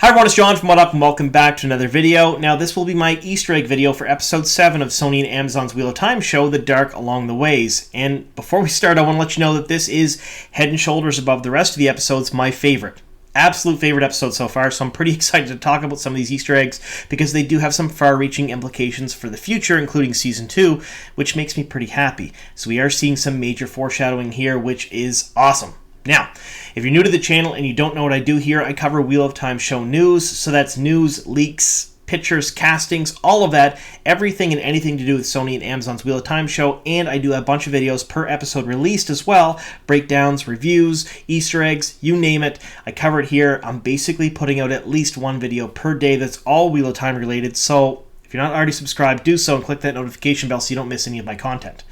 Hi everyone, it's John from What Up and welcome back to another video. Now this will be my Easter egg video for episode 7 of Sony and Amazon's Wheel of Time show, The Dark Along the Ways. And before we start, I want to let you know that this is head and shoulders above the rest of the episodes my favorite. Absolute favorite episode so far, so I'm pretty excited to talk about some of these Easter eggs because they do have some far-reaching implications for the future, including Season 2, which makes me pretty happy. So we are seeing some major foreshadowing here, which is awesome. Now, if you're new to the channel and you don't know what I do here, I cover Wheel of Time show news, so that's news, leaks, pictures, castings, all of that, everything and anything to do with Sony and Amazon's Wheel of Time show, and I do a bunch of videos per episode released as well, breakdowns, reviews, Easter eggs, you name it, I cover it here. I'm basically putting out at least one video per day that's all Wheel of Time related, so if you're not already subscribed, do so and click that notification bell so you don't miss any of my content.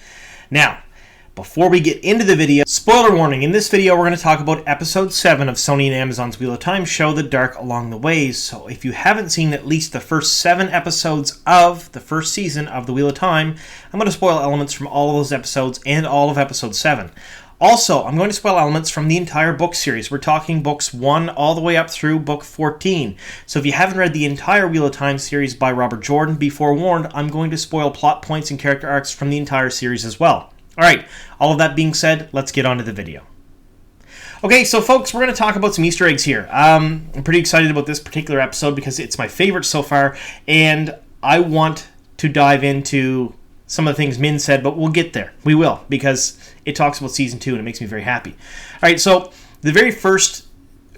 Now, before we get into the video, spoiler warning, in this video we're going to talk about episode 7 of Sony and Amazon's Wheel of Time show, The Dark Along the Ways. So if you haven't seen at least the first 7 episodes of the first season of the Wheel of Time, I'm going to spoil elements from all of those episodes and all of episode 7. Also, I'm going to spoil elements from the entire book series. We're talking books 1 all the way up through book 14. So if you haven't read the entire Wheel of Time series by Robert Jordan, be forewarned, I'm going to spoil plot points and character arcs from the entire series as well. Alright, all of that being said, let's get on to the video. Okay, so folks, we're going to talk about some Easter eggs here. I'm pretty excited about this particular episode because it's my favorite so far, and I want to dive into some of the things Min said, but we'll get there. We will, because it talks about Season 2, and it makes me very happy. Alright, so the very first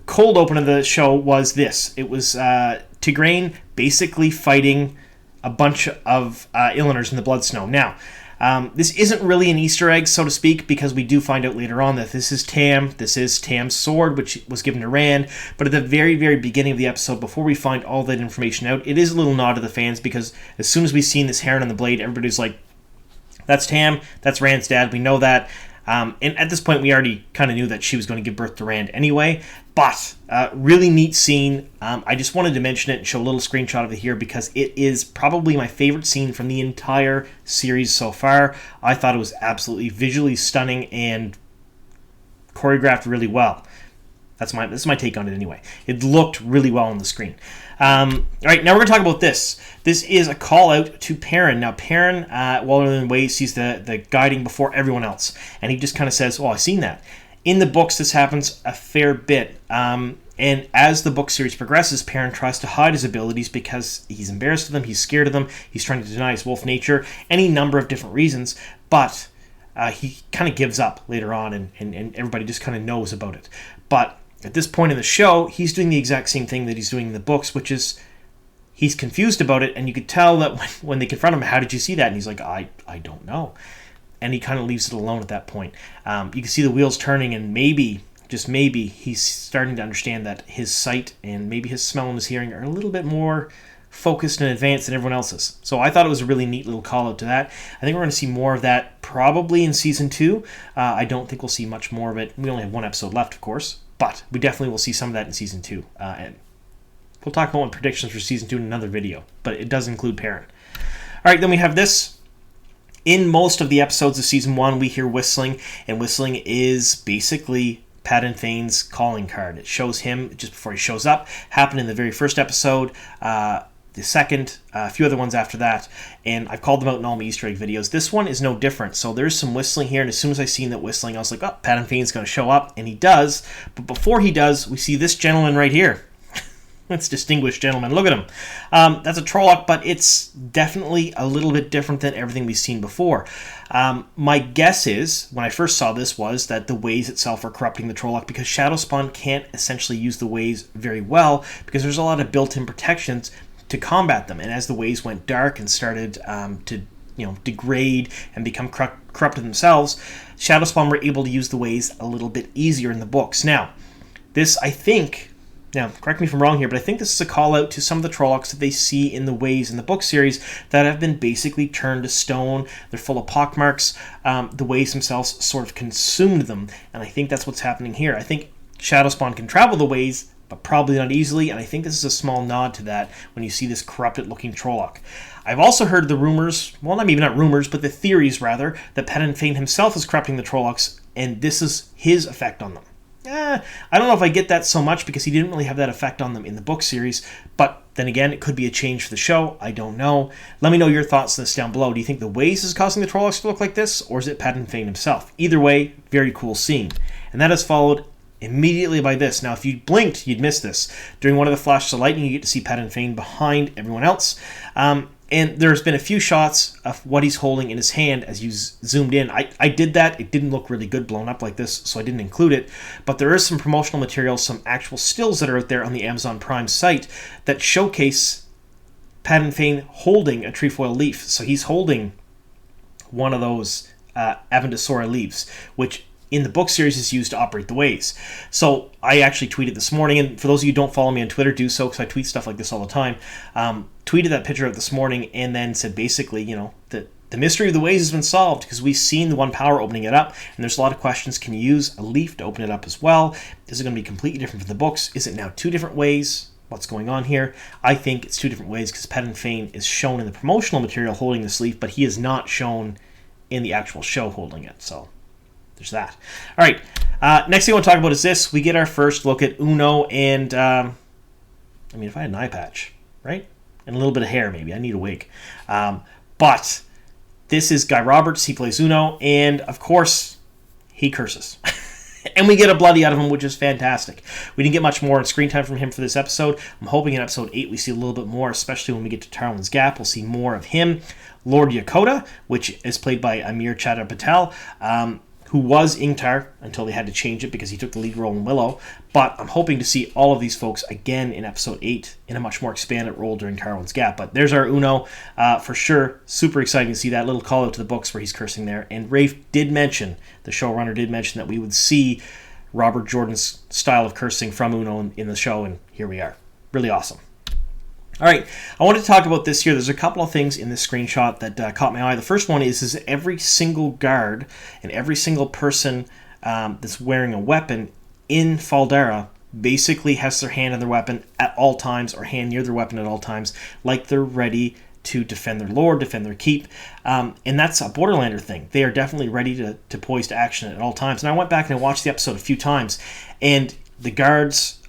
cold open of the show was this. It was Tigraine basically fighting a bunch of Illiners in the Blood Snow. Now, this isn't really an Easter egg, so to speak, because we do find out later on that this is Tam's sword, which was given to Rand, but at the very, very beginning of the episode, before we find all that information out, it is a little nod to the fans, because as soon as we've seen this heron on the blade, everybody's like, that's Tam, that's Rand's dad, we know that. And at this point, we already kind of knew that she was going to give birth to Rand anyway. But, really neat scene. I just wanted to mention it and show a little screenshot of it here because it is probably my favorite scene from the entire series so far. I thought it was absolutely visually stunning and choreographed really well. This is my take on it anyway. It looked really well on the screen. All right, now we're going to talk about this. This is a call out to Perrin. Now, Perrin, while in the way, sees the guiding before everyone else. And he just kind of says, oh, I've seen that. In the books, this happens a fair bit. And as the book series progresses, Perrin tries to hide his abilities because he's embarrassed of them, he's scared of them, he's trying to deny his wolf nature, any number of different reasons. But he kind of gives up later on, and everybody just kind of knows about it. But at this point in the show, he's doing the exact same thing that he's doing in the books, which is he's confused about it, and you could tell that when they confront him, how did you see that? And he's like, I don't know. And he kind of leaves it alone at that point. You can see the wheels turning, and maybe, just maybe, he's starting to understand that his sight and maybe his smell and his hearing are a little bit more focused and advanced than everyone else's. So I thought it was a really neat little call out to that. I think we're going to see more of that probably in Season 2. I don't think we'll see much more of it. We only have one episode left, of course. But we definitely will see some of that in Season 2. And we'll talk about predictions for Season 2 in another video. But it does include Perrin. Alright, then we have this. In most of the episodes of Season 1, we hear whistling. And whistling is basically Padin Fain's calling card. It shows him just before he shows up. Happened in the very first episode. The second, a few other ones after that, and I've called them out in all my Easter egg videos. This one is no different, so there's some whistling here, and as soon as I seen that whistling, I was like, oh, Padan Fain's going to show up, and he does, but before he does, we see this gentleman right here. This distinguished gentleman, look at him. That's a Trolloc, but it's definitely a little bit different than everything we've seen before. My guess is, when I first saw this, was that the ways itself are corrupting the Trolloc because Shadowspawn can't essentially use the ways very well because there's a lot of built-in protections to combat them, and as the ways went dark and started to degrade and become corrupted themselves, Shadowspawn were able to use the ways a little bit easier in the books. Now, this I think, now correct me if I'm wrong here, but I think this is a call out to some of the Trollocs that they see in the ways in the book series that have been basically turned to stone. They're full of pockmarks. The ways themselves sort of consumed them, and I think that's what's happening here. I think Shadowspawn can travel the ways, but probably not easily, and I think this is a small nod to that when you see this corrupted-looking Trolloc. I've also heard the rumors, well, maybe not rumors, but the theories, rather, that Padin Fain himself is corrupting the Trollocs, and this is his effect on them. I don't know if I get that so much because he didn't really have that effect on them in the book series. But then again, it could be a change for the show. I don't know. Let me know your thoughts on this down below. Do you think the Ways is causing the Trollocs to look like this, or is it Padin Fain himself? Either way, very cool scene. And that is followed immediately by this. Now, if you blinked, you'd miss this. During one of the flashes of lightning, you get to see Padin Fain behind everyone else. And there's been a few shots of what he's holding in his hand as you zoomed in. I did that. It didn't look really good blown up like this, so I didn't include it. But there is some promotional material, some actual stills that are out there on the Amazon Prime site that showcase Padin Fain holding a trefoil leaf. So he's holding one of those Avendesora leaves, which in the book series is used to operate the Ways. So I actually tweeted this morning, and for those of you who don't follow me on Twitter, do so, because I tweet stuff like this all the time. Tweeted that picture out this morning and then said basically, that the mystery of the Ways has been solved because we've seen the One Power opening it up, and there's a lot of questions. Can you use a leaf to open it up as well? Is it going to be completely different from the books? Is it now two different ways? What's going on here? I think it's two different ways because Padin Fain is shown in the promotional material holding this leaf, but he is not shown in the actual show holding it. So there's that. All right. Next thing I want to talk about is this. We get our first look at Uno and, if I had an eye patch, right? And a little bit of hair, maybe. I need a wig. But this is Guy Roberts. He plays Uno. And, of course, he curses. And we get a bloody out of him, which is fantastic. We didn't get much more on screen time from him for this episode. I'm hoping in episode 8 we see a little bit more, especially when we get to Tarwin's Gap. We'll see more of him. Lord Yakota, which is played by Amir Chadha Patel, who was Ingtar until they had to change it because he took the lead role in Willow. But I'm hoping to see all of these folks again in episode 8 in a much more expanded role during Tarwin's Gap. But there's our Uno for sure. Super exciting to see that little call out to the books where he's cursing there. And Rafe did mention, the showrunner did mention, that we would see Robert Jordan's style of cursing from Uno in the show, and here we are. Really awesome. All right, I wanted to talk about this here. There's a couple of things in this screenshot that caught my eye. The first one is every single guard and every single person that's wearing a weapon in Fal Dara basically has their hand on their weapon at all times, or hand near their weapon at all times, like they're ready to defend their lord, defend their keep. And that's a Borderlander thing. They are definitely ready to poise to action at all times. And I went back and I watched the episode a few times, and the guards...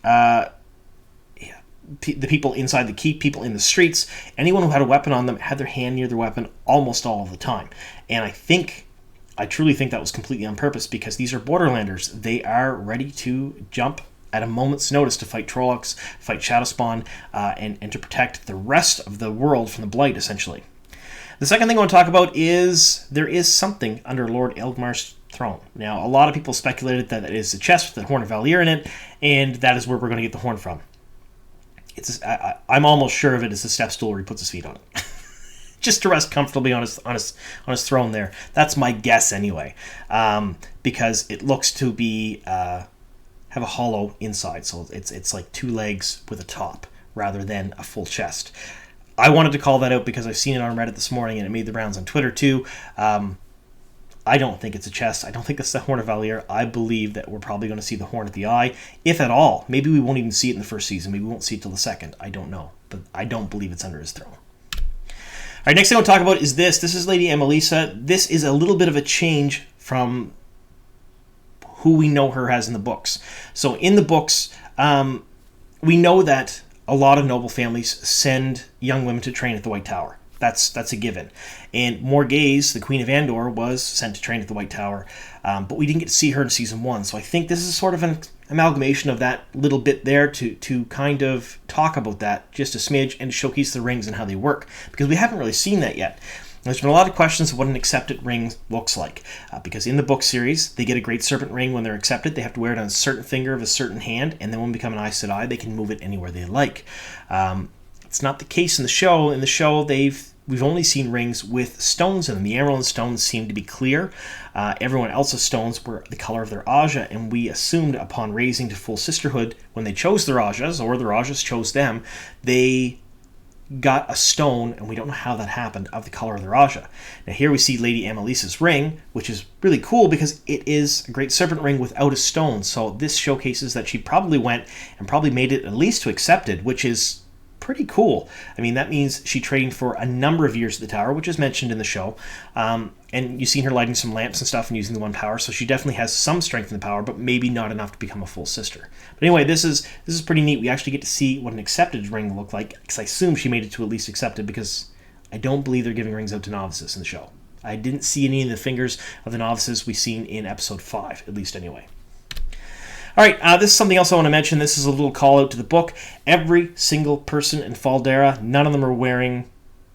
the people inside the keep, people in the streets, anyone who had a weapon on them had their hand near their weapon almost all of the time. And I truly think that was completely on purpose, because these are Borderlanders. They are ready to jump at a moment's notice to fight Trollocs, fight Shadowspawn, and to protect the rest of the world from the Blight, essentially. The second thing I want to talk about is there is something under Lord Elgmar's throne. Now, a lot of people speculated that it is a chest with the Horn of Valir in it, and that is where we're going to get the horn from. I'm almost sure of it is the step stool where he puts his feet on it. Just to rest comfortably on his throne there. That's my guess anyway. Because it looks to be have a hollow inside. So it's like two legs with a top rather than a full chest. I wanted to call that out because I've seen it on Reddit this morning and it made the rounds on Twitter too. I don't think it's a chest. I don't think it's the Horn of Valir. I believe that we're probably going to see the Horn at the Eye, if at all. Maybe we won't even see it in the first season. Maybe we won't see it till the second. I don't know. But I don't believe it's under his throne. All right, next thing I want to talk about is this. This is Lady Amelisa. This is a little bit of a change from who we know her as in the books. So in the books, we know that a lot of noble families send young women to train at the White Tower. That's a given. And Morghese, the Queen of Andor, was sent to train at the White Tower, but we didn't get to see her in Season 1. So I think this is sort of an amalgamation of that little bit there to kind of talk about that just a smidge and showcase the rings and how they work, because we haven't really seen that yet. There's been a lot of questions of what an accepted ring looks like, because in the book series, they get a Great Serpent ring when they're accepted. They have to wear it on a certain finger of a certain hand, and then when they become an Aes Sedai, they can move it anywhere they like. It's not the case in the show. In the show, we've only seen rings with stones in them. The emerald stones seem to be clear. Everyone else's stones were the color of their Aja, and we assumed upon raising to full sisterhood, when they chose their Ajas, or their Ajas chose them, they got a stone, and we don't know how that happened, of the color of their Aja. Now here we see Lady Amelisa's ring, which is really cool because it is a Great Serpent ring without a stone. So this showcases that she probably went and probably made it at least to accepted, which is pretty cool. I mean, that means she trained for a number of years at the tower, which is mentioned in the show. And and you've seen her lighting some lamps and stuff and using the one power, so she definitely has some strength in the power, but maybe not enough to become a full sister. But anyway, this is pretty neat. We actually get to see what an accepted ring looked like, because I assume she made it to at least accepted, because I don't believe they're giving rings out to novices in the show. I didn't see any of the fingers of the novices we've seen in episode 5, at least anyway. All right, this is something else I want to mention. This is a little call out to the book. Every single person in Fal Dara, none of them are wearing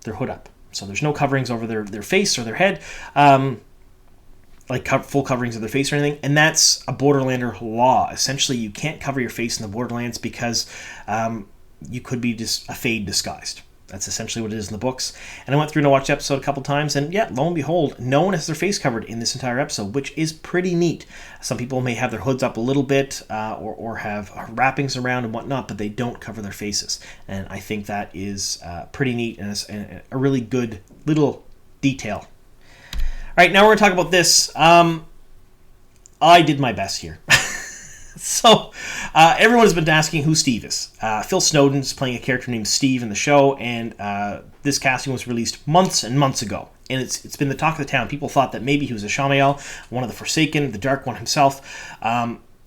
their hood up. So there's no coverings over their face or their head, full coverings of their face or anything. And that's a Borderlander law. Essentially, you can't cover your face in the Borderlands because you could be just a fade disguised. That's essentially what it is in the books. And I went through and watched the episode a couple times, and yeah, lo and behold, no one has their face covered in this entire episode, which is pretty neat. Some people may have their hoods up a little bit or have wrappings around and whatnot, but they don't cover their faces. And I think that is pretty neat and is a really good little detail. All right, now we're going to talk about this. I did my best here. So, everyone has been asking who Steve is. Phil Snowden's playing a character named Steve in the show, and this casting was released months and months ago. And it's been the talk of the town. People thought that maybe he was a Shamael, one of the Forsaken, the Dark One himself.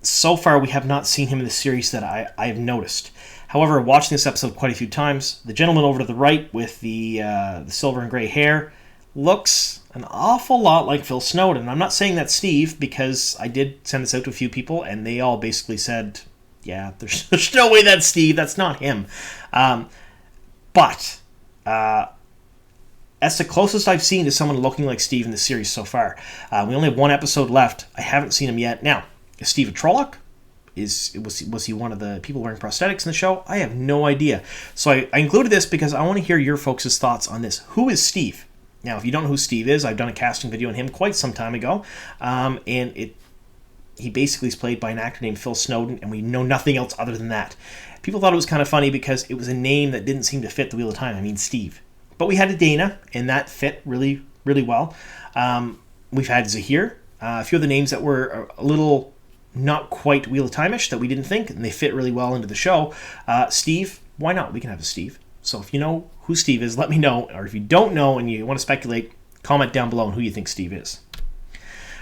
So far, we have not seen him in the series that I have noticed. However, watching this episode quite a few times, the gentleman over to the right with the silver and gray hair looks an awful lot like Phil Snowden. I'm not saying that's Steve, because I did send this out to a few people, and they all basically said, yeah, there's no way that's Steve. That's not him. But that's the closest I've seen to someone looking like Steve in the series so far. We only have one episode left. I haven't seen him yet. Now, is Steve a Trolloc? Was he one of the people wearing prosthetics in the show? I have no idea. So I included this because I want to hear your folks' thoughts on this. Who is Steve? Now, if you don't know who Steve is, I've done a casting video on him quite some time ago, and he basically is played by an actor named Phil Snowden, and we know nothing else other than that. People thought it was kind of funny because it was a name that didn't seem to fit the Wheel of Time. I mean, Steve. But we had a Dana, and that fit really, really well. We've had Zahir, a few of the names that were a little not quite Wheel of Time-ish that we didn't think, and they fit really well into the show. Steve, why not? We can have a Steve. So if you know who Steve is, let me know. Or if you don't know and you want to speculate, comment down below on who you think Steve is.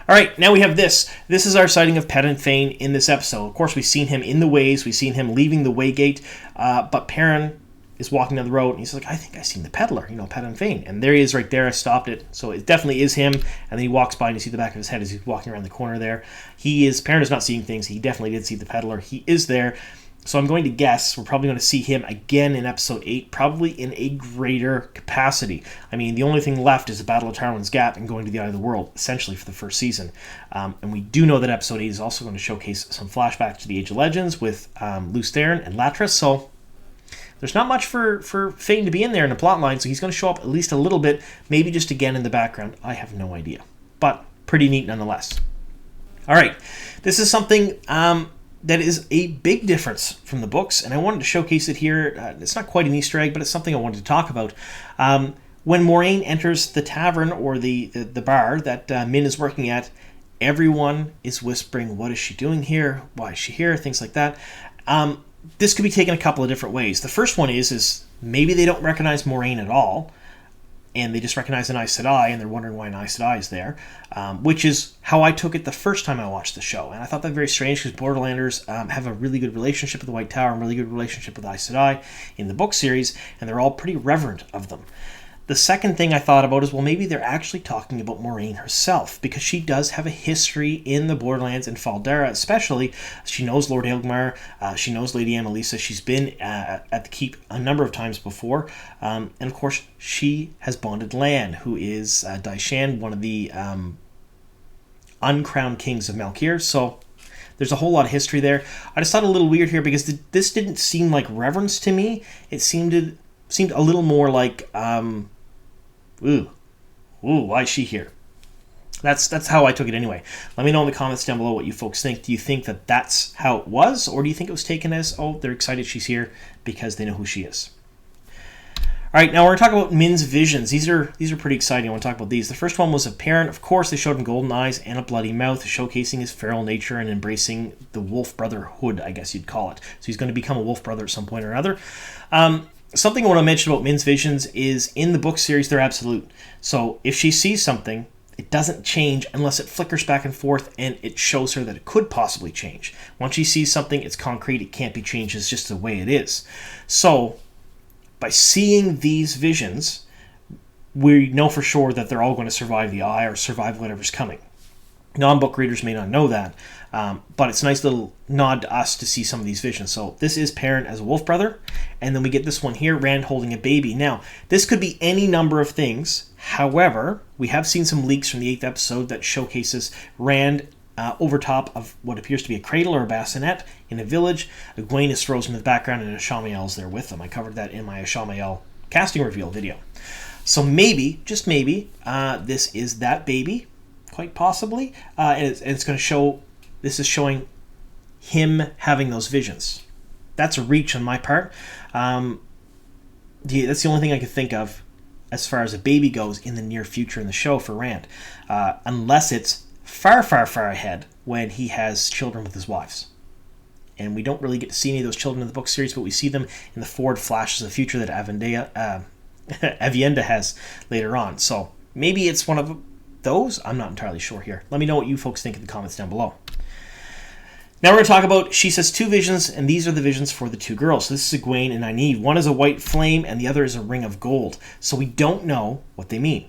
All right, now we have this. This is our sighting of Padin Fain in this episode. Of course, we've seen him in the ways. We've seen him leaving the Waygate. But Perrin is walking down the road, and he's like, I think I've seen the peddler, Padin Fain. And there he is right there. I stopped it. So it definitely is him. And then he walks by, and you see the back of his head as he's walking around the corner there. Perrin is not seeing things. He definitely did see the peddler. He is there. So I'm going to guess we're probably going to see him again in episode 8, probably in a greater capacity. I mean, the only thing left is the Battle of Tarwin's Gap and going to the Eye of the World, essentially for the first season. And we do know that episode 8 is also going to showcase some flashbacks to the Age of Legends with Lews Therin and Latris. So there's not much for Fain to be in there in the plot line, so he's going to show up at least a little bit, maybe just again in the background. I have no idea. But pretty neat nonetheless. All right, this is something that is a big difference from the books, and I wanted to showcase it here. It's not quite an Easter egg, but it's something I wanted to talk about. When Moiraine enters the tavern or the bar that Min is working at, everyone is whispering, what is she doing here? Why is she here? Things like that. This could be taken a couple of different ways. The first one is maybe they don't recognize Moiraine at all, and they just recognize an Aes Sedai, and they're wondering why an Aes Sedai is there, which is how I took it the first time I watched the show. And I thought that very strange because Borderlanders have a really good relationship with the White Tower and really good relationship with Aes Sedai in the book series, and they're all pretty reverent of them. The second thing I thought about is, well, maybe they're actually talking about Moiraine herself, because she does have a history in the Borderlands and Fal Dara, especially. She knows Lord Ilgmar, she knows Lady Annalisa, she's been at the keep a number of times before, and of course she has bonded Lan, who is Daishan, one of the uncrowned kings of Malkieri, so there's a whole lot of history there. I just thought it a little weird here, because this didn't seem like reverence to me. It seemed a little more like, why is she here? That's how I took it anyway. Let me know in the comments down below what you folks think. Do you think that that's how it was, or do you think it was taken as, oh, they're excited she's here because they know who she is? All right, now we're going to talk about Min's visions. These are pretty exciting. I want to talk about these. The first one was of Perrin. Of course, they showed him golden eyes and a bloody mouth, showcasing his feral nature and embracing the wolf brotherhood, I guess you'd call it. So he's going to become a wolf brother at some point or another. Something I want to mention about Min's visions is in the book series, they're absolute. So if she sees something, it doesn't change unless it flickers back and forth and it shows her that it could possibly change. Once she sees something, it's concrete, it can't be changed, it's just the way it is. So, by seeing these visions, we know for sure that they're all going to survive the eye or survive whatever's coming. Non-book readers may not know that, but it's a nice little nod to us to see some of these visions. So this is Perrin as a wolf brother, and then we get this one here, Rand holding a baby. Now, this could be any number of things. However, we have seen some leaks from the 8th episode that showcases Rand over top of what appears to be a cradle or a bassinet in a village. Egwene is frozen in the background, and Ashamael is there with them. I covered that in my Ashamael casting reveal video. So maybe, just maybe, this is that baby, quite possibly, and it's going to show. This is showing him having those visions. That's a reach on my part. That's the only thing I could think of as far as a baby goes in the near future in the show for Rand, unless it's far, far, far ahead when he has children with his wives. And we don't really get to see any of those children in the book series, but we see them in the forward flashes of the future that Avienda has later on. So maybe it's one of those. I'm not entirely sure here. Let me know what you folks think in the comments down below. Now we're going to talk about, she says 2 visions, and these are the visions for the 2 girls. So this is Egwene and Nynaeve. One is a white flame, and the other is a ring of gold. So we don't know what they mean.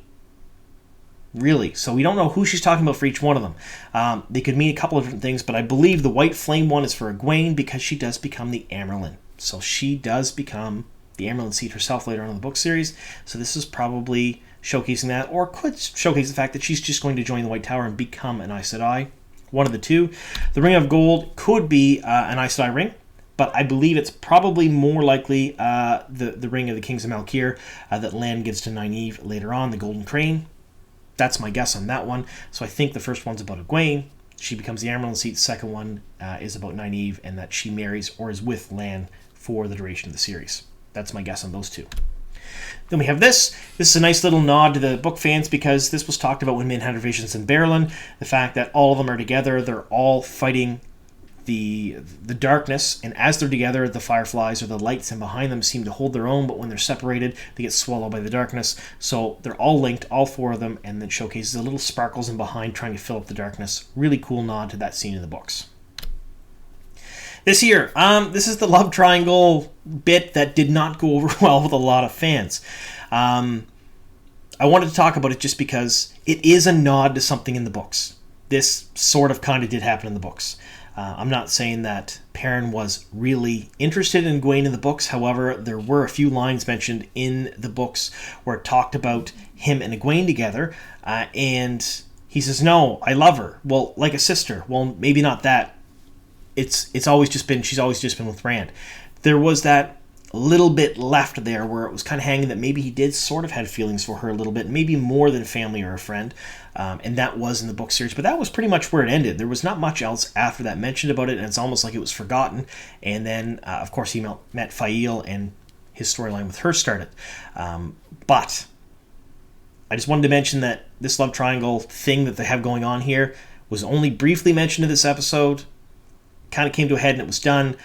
Really. So we don't know who she's talking about for each one of them. They could mean a couple of different things, but I believe the white flame one is for Egwene because she does become the Amyrlin. So she does become the Amyrlin seat herself later on in the book series. So this is probably showcasing that, or could showcase the fact that she's just going to join the White Tower and become an Aes Sedai. One of the two. The Ring of Gold could be an Aes Sedai ring, but I believe it's probably more likely the Ring of the Kings of Malkier that Lan gives to Nynaeve later on, the Golden Crane. That's my guess on that one. So I think the first one's about Egwene. She becomes the Amyrlin seat. The second one is about Nynaeve and that she marries or is with Lan for the duration of the series. That's my guess on those two. Then we have this. This is a nice little nod to the book fans because this was talked about when men had visions in Berlin. The fact that all of them are together, they're all fighting the darkness, and as they're together, the fireflies or the lights in behind them seem to hold their own, but when they're separated, they get swallowed by the darkness. So they're all linked, all 4 of them, and then showcases the little sparkles in behind trying to fill up the darkness. Really cool nod to that scene in the books. This here, this is the love triangle bit that did not go over well with a lot of fans. I wanted to talk about it just because it is a nod to something in the books. This sort of kind of did happen in the books. I'm not saying that Perrin was really interested in Egwene in the books. However, there were a few lines mentioned in the books where it talked about him and Egwene together, and he says, "No, I love her. Well, like a sister. Well, maybe not that. It's always just been, she's always just been with Rand." There was that little bit left there where it was kind of hanging that maybe he did sort of had feelings for her a little bit, maybe more than family or a friend, and that was in the book series, but that was pretty much where it ended. There was not much else after that mentioned about it, and it's almost like it was forgotten. And then of course he met Fael and his storyline with her started, but I just wanted to mention that this love triangle thing that they have going on here was only briefly mentioned in this episode, kind of came to a head and it was done.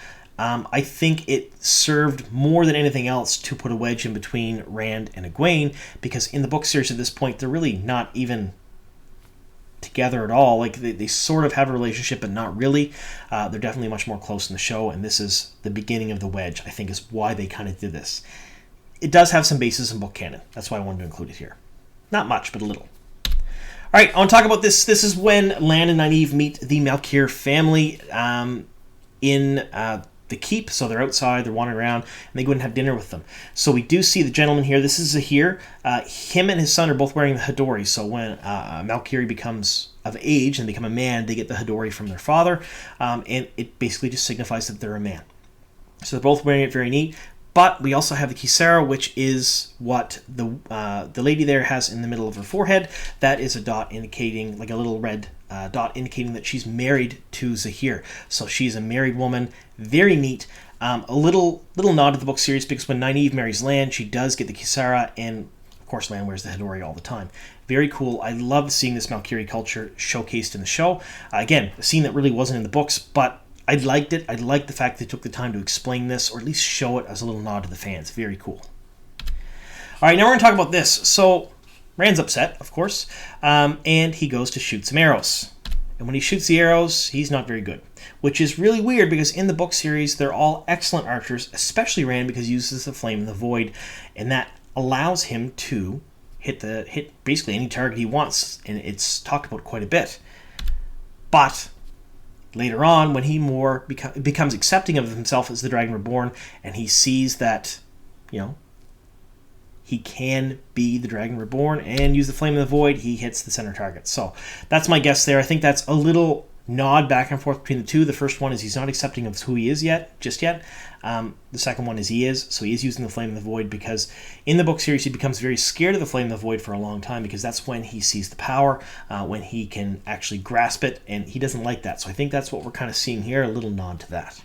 I think it served more than anything else to put a wedge in between Rand and Egwene, because in the book series at this point, they're really not even together at all. Like they sort of have a relationship, but not really. They're definitely much more close in the show, and this is the beginning of the wedge, I think, is why they kind of did this. It does have some basis in book canon. That's why I wanted to include it here. Not much, but a little. All right, I want to talk about this. This is when Lan and Nynaeve meet the Malkier family in the keep. So they're outside, they're wandering around, and they go and have dinner with them. So we do see the gentleman here. This is Zahir. Him and his son are both wearing the Hadori. So when Malkieri becomes of age and become a man, they get the Hadori from their father, and it basically just signifies that they're a man. So they're both wearing it, very neat. But we also have the Kisara, which is what the lady there has in the middle of her forehead. That is a dot indicating, like a little red dot indicating that she's married to Zahir. So she's a married woman. Very neat. A little nod to the book series, because when Nynaeve marries Lan, she does get the Kisara, and of course Lan wears the Hadori all the time. Very cool. I love seeing this Malkieri culture showcased in the show. Again, a scene that really wasn't in the books, but I liked it. I liked the fact they took the time to explain this, or at least show it as a little nod to the fans. Very cool. All right, now we're going to talk about this. So Rand's upset, of course, and he goes to shoot some arrows. And when he shoots the arrows, he's not very good, which is really weird because in the book series, they're all excellent archers, especially Rand because he uses the flame in the void, and that allows him to hit basically any target he wants, and it's talked about quite a bit. But later on, when he more becomes accepting of himself as the Dragon Reborn, and he sees that, he can be the Dragon Reborn and use the Flame of the Void, he hits the center target. So that's my guess there. I think that's a little nod back and forth between the two. The first one is he's not accepting of who he is just yet. The second one is he is. So he is using the Flame of the Void because in the book series he becomes very scared of the Flame of the Void for a long time because that's when he sees the power, when he can actually grasp it, and he doesn't like that. So I think that's what we're kind of seeing here, a little nod to that.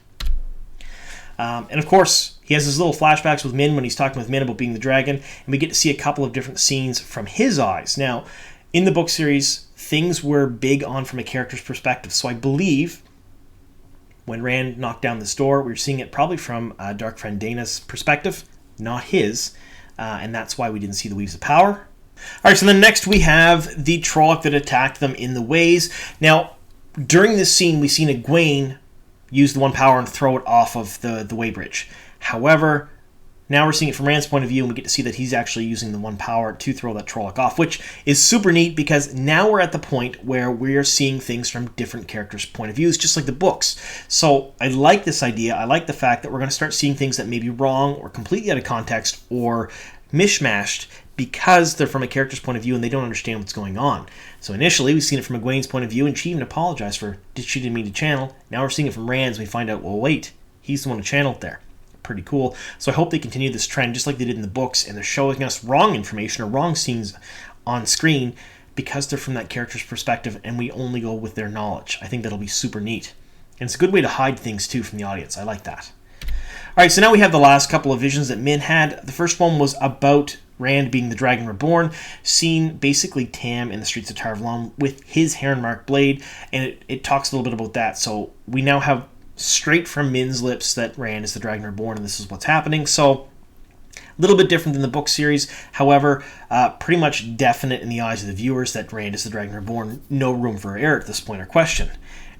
And of course, he has his little flashbacks with Min when he's talking with Min about being the dragon, and we get to see a couple of different scenes from his eyes. Now, in the book series, things were big on from a character's perspective, so I believe when Rand knocked down this door, we were seeing it probably from Dark Friend Dana's perspective, not his, and that's why we didn't see the Weaves of Power. Alright, so then next we have the Trolloc that attacked them in the ways. Now, during this scene, we've seen Egwene use the one power and throw it off of the Waybridge. However, now we're seeing it from Rand's point of view, and we get to see that he's actually using the one power to throw that Trolloc off, which is super neat because now we're at the point where we're seeing things from different characters' point of views, just like the books. So I like this idea. I like the fact that we're going to start seeing things that may be wrong or completely out of context or mishmashed because they're from a character's point of view and they don't understand what's going on. So initially, we've seen it from Egwene's point of view, and she even apologized for she didn't mean to channel. Now we're seeing it from Rand's, and we find out, well, wait, he's the one who channeled there. Pretty cool. So I hope they continue this trend just like they did in the books, and they're showing us wrong information or wrong scenes on screen because they're from that character's perspective, and we only go with their knowledge. I think that'll be super neat. And it's a good way to hide things, too, from the audience. I like that. All right, so now we have the last couple of visions that Min had. The first one was about Rand being the Dragon Reborn, seeing basically Tam in the streets of Tar-Valon with his Heron-marked blade, and it talks a little bit about that. So we now have straight from Min's lips that Rand is the Dragon Reborn, and this is what's happening. So a little bit different than the book series. However, pretty much definite in the eyes of the viewers that Rand is the Dragon Reborn. No room for error at this point or question.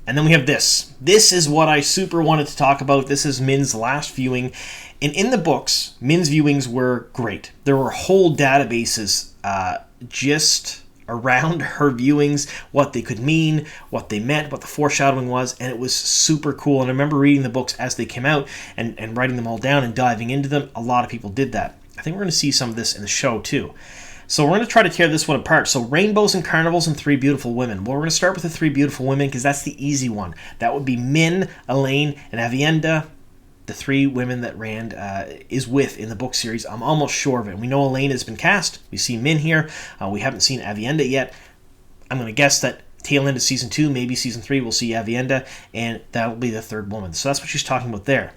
And then we have this. This is what I super wanted to talk about. This is Min's last viewing. And in the books, Min's viewings were great. There were whole databases just around her viewings, what they could mean, what they meant, what the foreshadowing was, and it was super cool. And I remember reading the books as they came out and writing them all down and diving into them. A lot of people did that. I think we're going to see some of this in the show too. So we're going to try to tear this one apart. So rainbows and carnivals and three beautiful women. Well, we're going to start with the three beautiful women because that's the easy one. That would be Min, Elaine, and Aviendha, the three women that Rand is with in the book series. I'm almost sure of it. We know Elaine has been cast. We see Min here. We haven't seen Aviendha yet. I'm going to guess that tail end of season 2, maybe season 3, we'll see Aviendha, and that'll be the third woman. So that's what she's talking about there.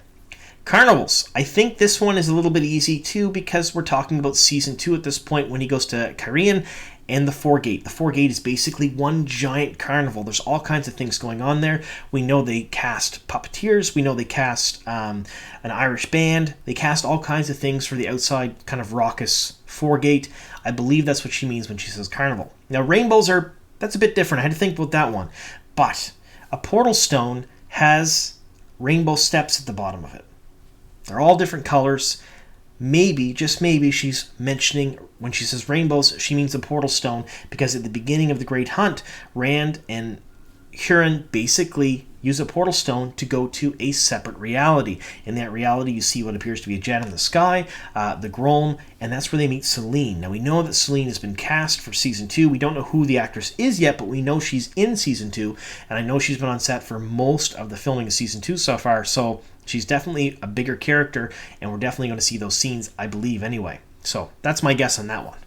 Carnivals. I think this one is a little bit easy too because we're talking about season 2 at this point when he goes to Cairhien and the Foregate. The Foregate is basically one giant carnival. There's all kinds of things going on there. We know they cast puppeteers. We know they cast an Irish band. They cast all kinds of things for the outside kind of raucous Foregate. I believe that's what she means when she says carnival. Now rainbows that's a bit different. I had to think about that one. But a portal stone has rainbow steps at the bottom of it. They're all different colors. Maybe, just maybe, she's mentioning, when she says rainbows, she means the portal stone, because at the beginning of the Great Hunt, Rand and Huron basically use a portal stone to go to a separate reality. In that reality, you see what appears to be a jet in the sky, the Grom, and that's where they meet Selene. Now, we know that Selene has been cast for Season 2. We don't know who the actress is yet, but we know she's in Season 2, and I know she's been on set for most of the filming of Season 2 so far, so she's definitely a bigger character, and we're definitely going to see those scenes, I believe, anyway. So that's my guess on that one.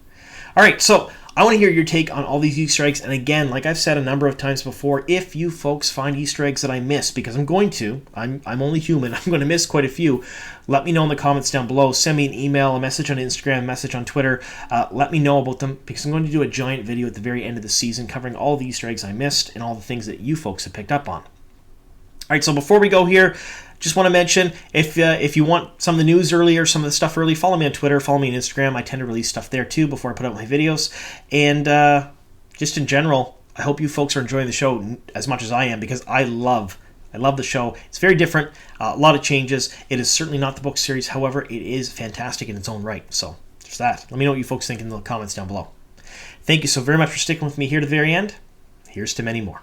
All right, so I want to hear your take on all these Easter eggs. And again, like I've said a number of times before, if you folks find Easter eggs that I miss, because I'm going to, I'm only human, I'm going to miss quite a few, let me know in the comments down below. Send me an email, a message on Instagram, a message on Twitter. Let me know about them, because I'm going to do a giant video at the very end of the season covering all the Easter eggs I missed and all the things that you folks have picked up on. All right, so before we go here, just want to mention, if you want some of the news early or some of the stuff early, follow me on Twitter, follow me on Instagram. I tend to release stuff there too before I put out my videos. And just in general, I hope you folks are enjoying the show as much as I am, because I love the show. It's very different, a lot of changes. It is certainly not the book series, however, it is fantastic in its own right. So there's that. Let me know what you folks think in the comments down below. Thank you so very much for sticking with me here to the very end. Here's to many more.